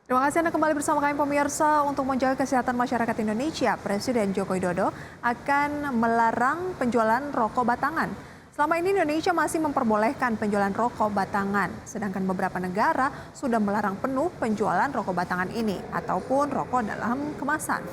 Terima kasih Anda kembali bersama kami pemirsa. Untuk menjaga kesehatan masyarakat Indonesia, Presiden Joko Widodo akan melarang penjualan rokok batangan. Selama ini Indonesia masih memperbolehkan penjualan rokok batangan, sedangkan beberapa negara sudah melarang penuh penjualan rokok batangan ini ataupun rokok dalam kemasan.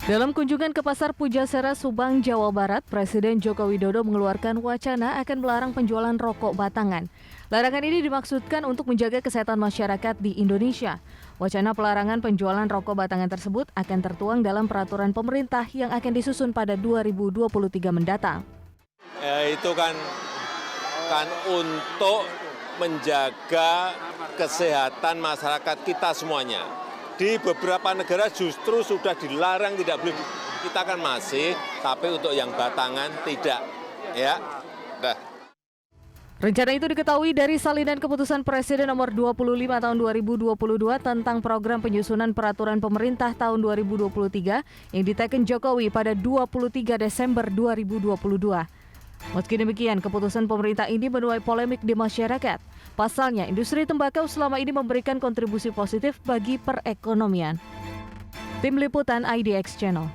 Dalam kunjungan ke Pasar Pujasera, Subang, Jawa Barat, Presiden Joko Widodo mengeluarkan wacana akan melarang penjualan rokok batangan. Larangan ini dimaksudkan untuk menjaga kesehatan masyarakat di Indonesia. Wacana pelarangan penjualan rokok batangan tersebut akan tertuang dalam peraturan pemerintah yang akan disusun pada 2023 mendatang. Itu kan untuk menjaga kesehatan masyarakat kita semuanya. Di beberapa negara justru sudah dilarang, tidak boleh, kita kan masih, tapi untuk yang batangan tidak, ya. Dah. Rencana itu diketahui dari salinan keputusan Presiden nomor 25 tahun 2022 tentang program penyusunan peraturan pemerintah tahun 2023 yang diteken Jokowi pada 23 Desember 2022. Meski demikian, keputusan pemerintah ini menuai polemik di masyarakat. Pasalnya, industri tembakau selama ini memberikan kontribusi positif bagi perekonomian. Tim Liputan IDX Channel.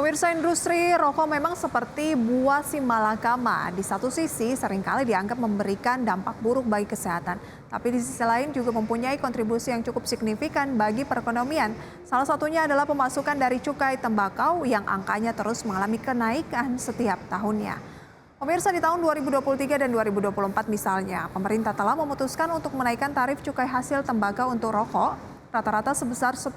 Pemirsa, industri rokok memang seperti buah si malakama. Di satu sisi seringkali dianggap memberikan dampak buruk bagi kesehatan. Tapi di sisi lain juga mempunyai kontribusi yang cukup signifikan bagi perekonomian. Salah satunya adalah pemasukan dari cukai tembakau yang angkanya terus mengalami kenaikan setiap tahunnya. Pemirsa, di tahun 2023 dan 2024 misalnya, pemerintah telah memutuskan untuk menaikkan tarif cukai hasil tembakau untuk rokok rata-rata sebesar 10%.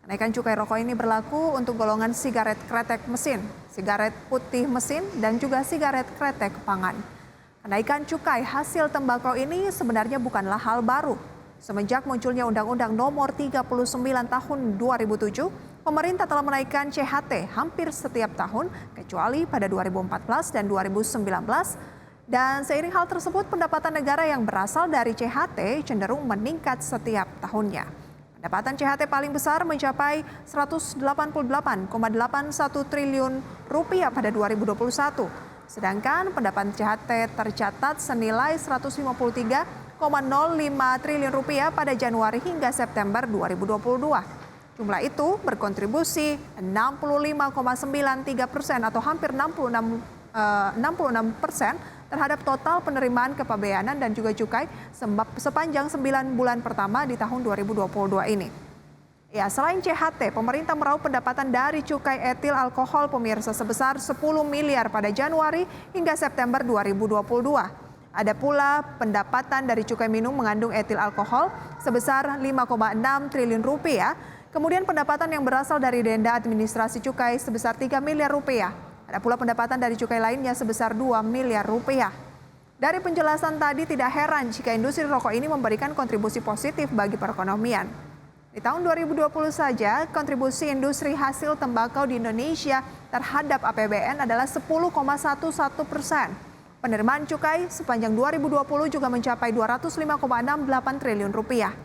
Kenaikan cukai rokok ini berlaku untuk golongan sigaret kretek mesin, sigaret putih mesin, dan juga sigaret kretek pangan. Kenaikan cukai hasil tembakau ini sebenarnya bukanlah hal baru. Semenjak munculnya Undang-Undang Nomor 39 Tahun 2007, pemerintah telah menaikkan CHT hampir setiap tahun, kecuali pada 2014 dan 2019. Dan seiring hal tersebut, pendapatan negara yang berasal dari CHT cenderung meningkat setiap tahunnya. Pendapatan CHT paling besar mencapai 188,81 triliun rupiah pada 2021. Sedangkan pendapatan CHT tercatat senilai 153,05 triliun rupiah pada Januari hingga September 2022. Jumlah itu berkontribusi 65,93% atau hampir 66% terhadap total penerimaan kepabeanan dan juga cukai sepanjang 9 bulan pertama di tahun 2022 ini. Ya, selain CHT, pemerintah meraup pendapatan dari cukai etil alkohol pemirsa sebesar 10 miliar pada Januari hingga September 2022. Ada pula pendapatan dari cukai minum mengandung etil alkohol sebesar 5,6 triliun rupiah. Kemudian pendapatan yang berasal dari denda administrasi cukai sebesar 3 miliar rupiah. Ada pula pendapatan dari cukai lainnya sebesar 2 miliar rupiah. Dari penjelasan tadi tidak heran jika industri rokok ini memberikan kontribusi positif bagi perekonomian. Di tahun 2020 saja, kontribusi industri hasil tembakau di Indonesia terhadap APBN adalah 10,11%. Penerimaan cukai sepanjang 2020 juga mencapai 205,68 triliun rupiah.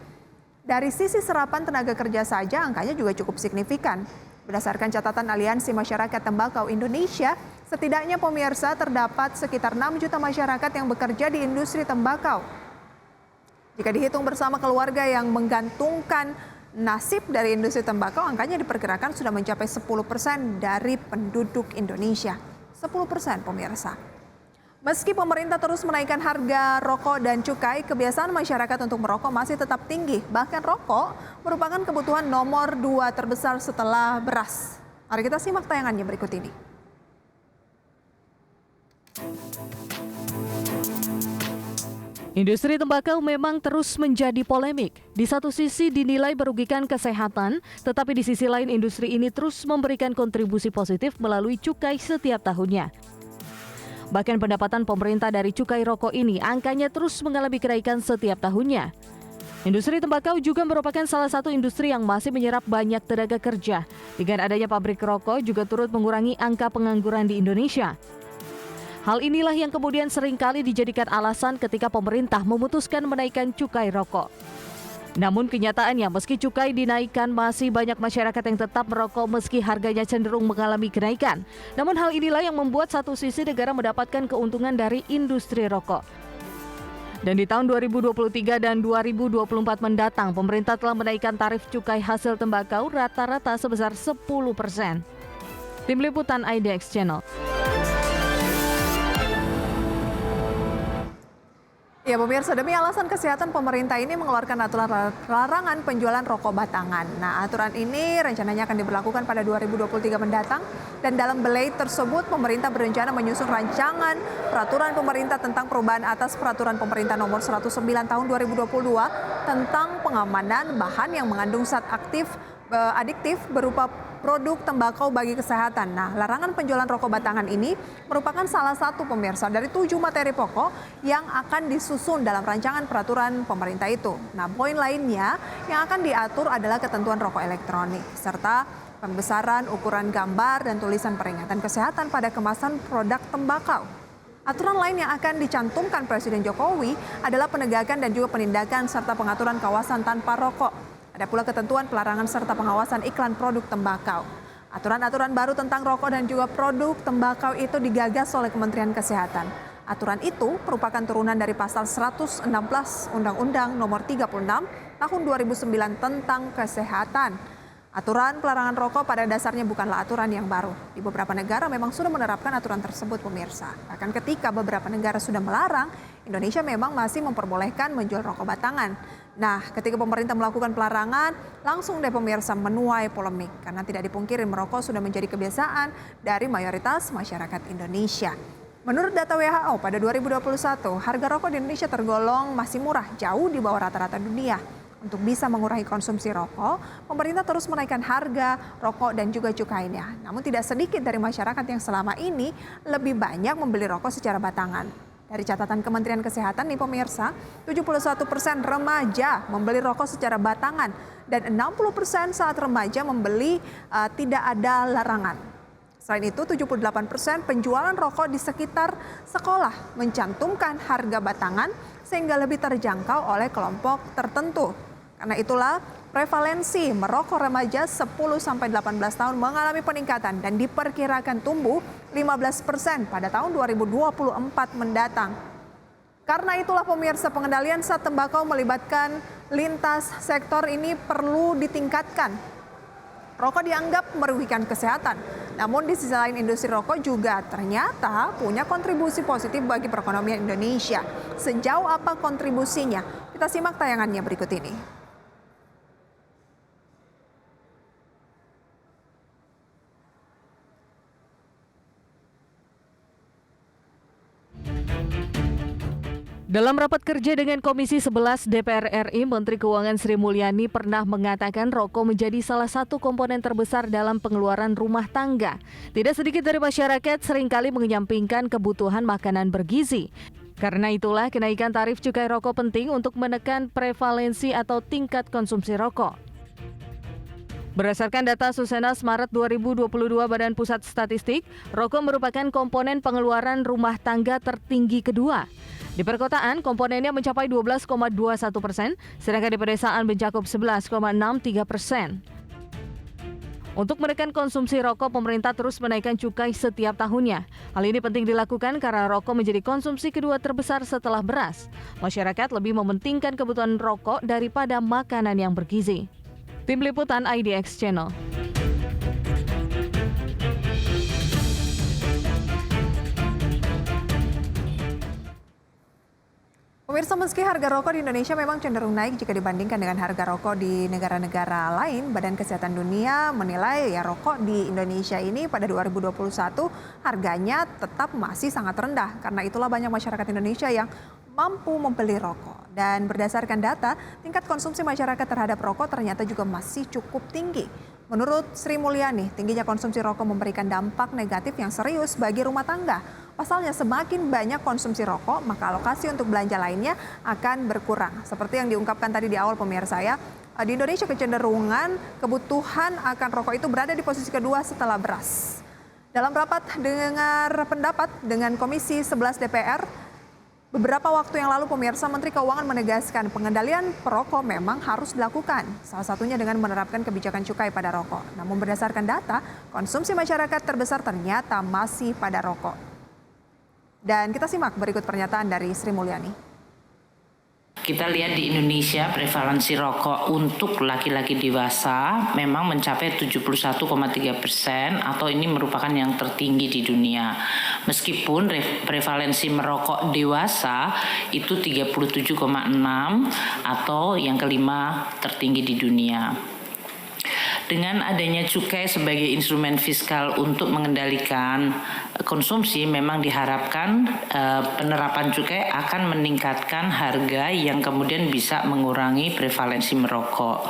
Dari sisi serapan tenaga kerja saja angkanya juga cukup signifikan. Berdasarkan catatan Aliansi Masyarakat Tembakau Indonesia, setidaknya pemirsa terdapat sekitar 6 juta masyarakat yang bekerja di industri tembakau. Jika dihitung bersama keluarga yang menggantungkan nasib dari industri tembakau, angkanya diperkirakan sudah mencapai 10% dari penduduk Indonesia. 10% pemirsa. Meski pemerintah terus menaikkan harga rokok dan cukai, kebiasaan masyarakat untuk merokok masih tetap tinggi. Bahkan rokok merupakan kebutuhan nomor 2 terbesar setelah beras. Mari kita simak tayangannya berikut ini. Industri tembakau memang terus menjadi polemik. Di satu sisi dinilai merugikan kesehatan, tetapi di sisi lain industri ini terus memberikan kontribusi positif melalui cukai setiap tahunnya. Bahkan pendapatan pemerintah dari cukai rokok ini angkanya terus mengalami kenaikan setiap tahunnya. Industri tembakau juga merupakan salah satu industri yang masih menyerap banyak tenaga kerja. Dengan adanya pabrik rokok juga turut mengurangi angka pengangguran di Indonesia. Hal inilah yang kemudian seringkali dijadikan alasan ketika pemerintah memutuskan menaikkan cukai rokok. Namun kenyataannya meski cukai dinaikkan masih banyak masyarakat yang tetap merokok meski harganya cenderung mengalami kenaikan. Namun hal inilah yang membuat satu sisi negara mendapatkan keuntungan dari industri rokok. Dan di tahun 2023 dan 2024 mendatang, pemerintah telah menaikkan tarif cukai hasil tembakau rata-rata sebesar 10%. Tim Liputan IDX Channel. Ya pemirsa, demi alasan kesehatan pemerintah ini mengeluarkan aturan larangan penjualan rokok batangan. Nah, aturan ini rencananya akan diberlakukan pada 2023 mendatang dan dalam belai tersebut pemerintah berencana menyusun rancangan peraturan pemerintah tentang perubahan atas peraturan pemerintah nomor 109 tahun 2022 tentang pengamanan bahan yang mengandung zat adiktif berupa produk tembakau bagi kesehatan. Nah, larangan penjualan rokok batangan ini merupakan salah satu pemirsa dari 7 materi pokok yang akan disusun dalam rancangan peraturan pemerintah itu. Nah, poin lainnya yang akan diatur adalah ketentuan rokok elektronik serta pembesaran ukuran gambar dan tulisan peringatan kesehatan pada kemasan produk tembakau. Aturan lain yang akan dicantumkan Presiden Jokowi adalah penegakan dan juga penindakan serta pengaturan kawasan tanpa rokok. Ada pula ketentuan pelarangan serta pengawasan iklan produk tembakau. Aturan-aturan baru tentang rokok dan juga produk tembakau itu digagas oleh Kementerian Kesehatan. Aturan itu merupakan turunan dari pasal 116 Undang-Undang Nomor 36 Tahun 2009 tentang Kesehatan. Aturan pelarangan rokok pada dasarnya bukanlah aturan yang baru. Di beberapa negara memang sudah menerapkan aturan tersebut, pemirsa. Bahkan ketika beberapa negara sudah melarang, Indonesia memang masih memperbolehkan menjual rokok batangan. Nah, ketika pemerintah melakukan pelarangan, langsung deh pemirsa menuai polemik. Karena tidak dipungkiri merokok sudah menjadi kebiasaan dari mayoritas masyarakat Indonesia. Menurut data WHO pada 2021, harga rokok di Indonesia tergolong masih murah, jauh di bawah rata-rata dunia. Untuk bisa mengurangi konsumsi rokok, pemerintah terus menaikkan harga rokok dan juga cukainya. Namun tidak sedikit dari masyarakat yang selama ini lebih banyak membeli rokok secara batangan. Dari catatan Kementerian Kesehatan nih pemirsa, 71% remaja membeli rokok secara batangan dan 60% saat remaja membeli tidak ada larangan. Selain itu, 78% penjualan rokok di sekitar sekolah mencantumkan harga batangan sehingga lebih terjangkau oleh kelompok tertentu. Karena itulah prevalensi merokok remaja 10-18 tahun mengalami peningkatan dan diperkirakan tumbuh 15% pada tahun 2024 mendatang. Karena itulah pemirsa, pengendalian zat tembakau melibatkan lintas sektor ini perlu ditingkatkan. Rokok dianggap merugikan kesehatan, namun di sisi lain industri rokok juga ternyata punya kontribusi positif bagi perekonomian Indonesia. Sejauh apa kontribusinya? Kita simak tayangannya berikut ini. Dalam rapat kerja dengan Komisi 11 DPR RI, Menteri Keuangan Sri Mulyani pernah mengatakan rokok menjadi salah satu komponen terbesar dalam pengeluaran rumah tangga. Tidak sedikit dari masyarakat seringkali menyampingkan kebutuhan makanan bergizi. Karena itulah kenaikan tarif cukai rokok penting untuk menekan prevalensi atau tingkat konsumsi rokok. Berdasarkan data Susenas Maret 2022 Badan Pusat Statistik, rokok merupakan komponen pengeluaran rumah tangga tertinggi kedua. Di perkotaan, komponennya mencapai 12,21%, sedangkan di pedesaan mencakup 11,63%. Untuk menekan konsumsi rokok, pemerintah terus menaikkan cukai setiap tahunnya. Hal ini penting dilakukan karena rokok menjadi konsumsi kedua terbesar setelah beras. Masyarakat lebih mementingkan kebutuhan rokok daripada makanan yang bergizi. Tim Liputan IDX Channel. Pemirsa, meski harga rokok di Indonesia memang cenderung naik jika dibandingkan dengan harga rokok di negara-negara lain, Badan Kesehatan Dunia menilai rokok di Indonesia ini pada 2021 harganya tetap masih sangat rendah. Karena itulah banyak masyarakat Indonesia yang mampu membeli rokok. Dan berdasarkan data, tingkat konsumsi masyarakat terhadap rokok ternyata juga masih cukup tinggi. Menurut Sri Mulyani, tingginya konsumsi rokok memberikan dampak negatif yang serius bagi rumah tangga. Pasalnya semakin banyak konsumsi rokok, maka alokasi untuk belanja lainnya akan berkurang. Seperti yang diungkapkan tadi di awal pemirsa ya, di Indonesia kecenderungan kebutuhan akan rokok itu berada di posisi kedua setelah beras. Dalam rapat dengar pendapat dengan Komisi 11 DPR, Beberapa waktu yang lalu pemirsa Menteri Keuangan menegaskan pengendalian perokok memang harus dilakukan. Salah satunya dengan menerapkan kebijakan cukai pada rokok. Namun berdasarkan data, konsumsi masyarakat terbesar ternyata masih pada rokok. Dan kita simak berikut pernyataan dari Sri Mulyani. Kita lihat di Indonesia prevalensi rokok untuk laki-laki dewasa memang mencapai 71,3% atau ini merupakan yang tertinggi di dunia. Meskipun prevalensi merokok dewasa itu 37,6 atau yang kelima tertinggi di dunia. Dengan adanya cukai sebagai instrumen fiskal untuk mengendalikan konsumsi, memang diharapkan penerapan cukai akan meningkatkan harga yang kemudian bisa mengurangi prevalensi merokok.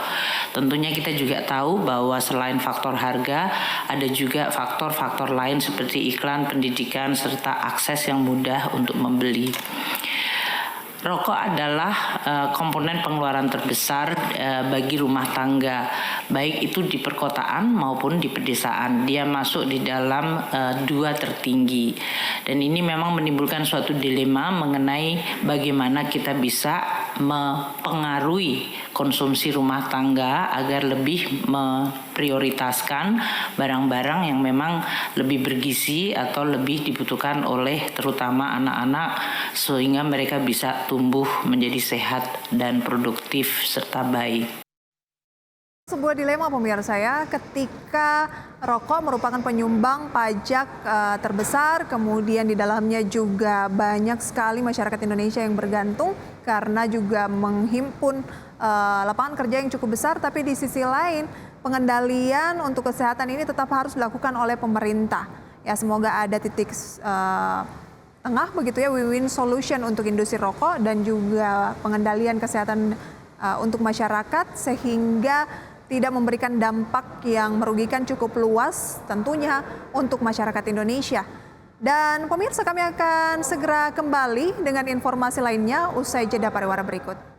Tentunya kita juga tahu bahwa selain faktor harga, ada juga faktor-faktor lain seperti iklan, pendidikan, serta akses yang mudah untuk membeli. Rokok adalah komponen pengeluaran terbesar bagi rumah tangga, baik itu di perkotaan maupun di pedesaan. Dia masuk di dalam dua tertinggi. Dan ini memang menimbulkan suatu dilema mengenai bagaimana kita bisa mempengaruhi konsumsi rumah tangga agar lebih memprioritaskan barang-barang yang memang lebih bergizi atau lebih dibutuhkan oleh terutama anak-anak sehingga mereka bisa tumbuh menjadi sehat dan produktif serta baik. Sebuah dilema pemirsa ya, ketika rokok merupakan penyumbang pajak terbesar, kemudian di dalamnya juga banyak sekali masyarakat Indonesia yang bergantung karena juga menghimpun lapangan kerja yang cukup besar, tapi di sisi lain pengendalian untuk kesehatan ini tetap harus dilakukan oleh pemerintah. Ya semoga ada titik tengah begitu ya, win-win solution untuk industri rokok dan juga pengendalian kesehatan untuk masyarakat sehingga tidak memberikan dampak yang merugikan cukup luas tentunya untuk masyarakat Indonesia. Dan pemirsa, kami akan segera kembali dengan informasi lainnya usai jeda pariwara berikut.